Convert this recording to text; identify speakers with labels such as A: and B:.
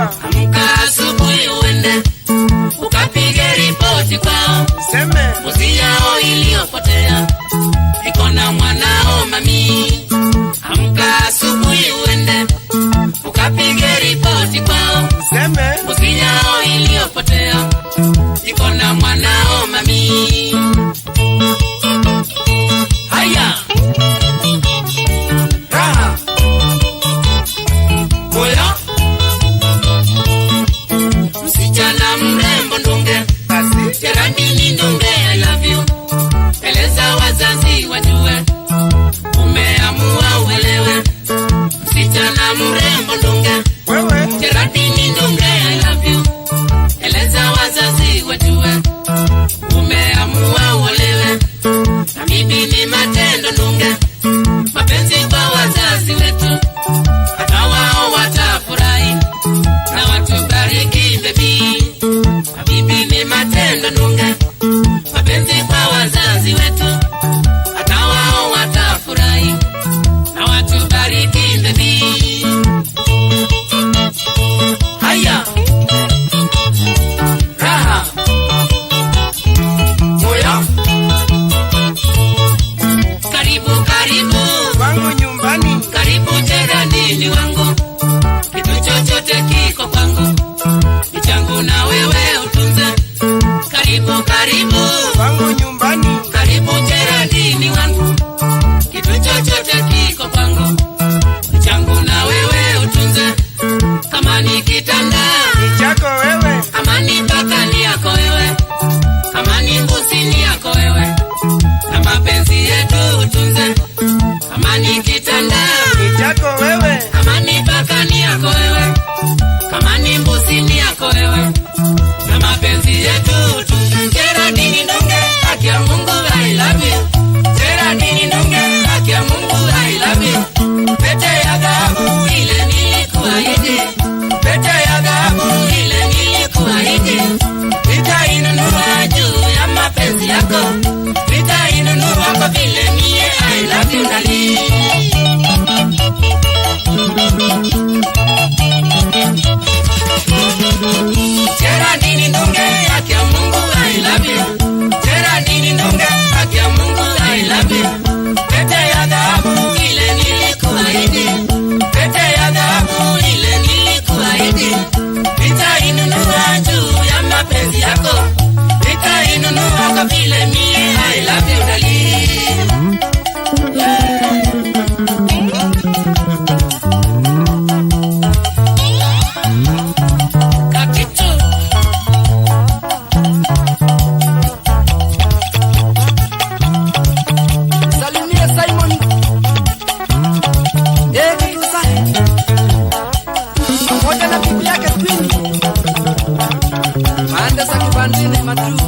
A: Amka asubuhi uende ukapige ripoti kwao,
B: Seme.
A: mbuzi yao iliyopotea iko na mwanao mami. Amka asubuhi uende ukapige ripoti kwao,
B: Seme.
A: mbuzi yao iliyopotea iko na mwanao mami. Haya raha moya msichana mrembo ndunge
B: Basi.
A: Geraldine ndunge I love you. Eleza wazazi wajue umeamua uelewe. Msichana mrembo ndunge
B: Wewe.
A: Geraldine ndunge I love you. Eleza wazazi wajue umeamua uelewe. Na mimi ni matendo ndunge, mapenzi kwa wazazi wetu, hata wao watafurahi na watubariki baby. Habibi ni matendo ndunge, mapenzi kwa wazazi wetu, hata wao watafurahi na watubariki baby. Haya raha moya karibu karibu
B: Wangu nyumbani.
A: karibu Geraldine wangu, kitu chochote kiko kwangu ni changu na wewe utunze. Karibu karibu
B: Wangu nyumbani.
A: karibu Geraldine wangu, kitu chochote kiko kwangu ni changu na wewe utunze. Kama ni kitanda
B: Chako wewe.
A: ama ni paka ni yako wewe, kama ni mbuzi ni yako wewe, na mapenzi yetu utunze. Kama ni kitanda
B: Chako wewe.
A: kama ni paka ni yako wewe, kama ni mbuzi ni yako wewe, na mapenzi yetu tu. Geraldine ndunge haki ya Mungu I love you. Geraldine ndunge haki ya Mungu I love you. Pete ya dhahabu ile nilikuahidi, pete ya dhahabu ile nilikuahidi, nitainunua juu ya mapenzi yako, nitainunua kwa vile mie I love you darling. Geraldine ndunge haki ya Mungu I love you. Geraldine ndunge haki ya Mungu I love you. Pete ya dhahabu ile nilikuahidi, pete ya dhahabu ile nilikuahidi, nitainunua juu ya mapenzi yako, nitainunua kwa vile mie I love you darling. Kakitu
C: Salimia Simon. Kitusa. Pamoja na bibi yake Queen. Maanda za kibandini matu.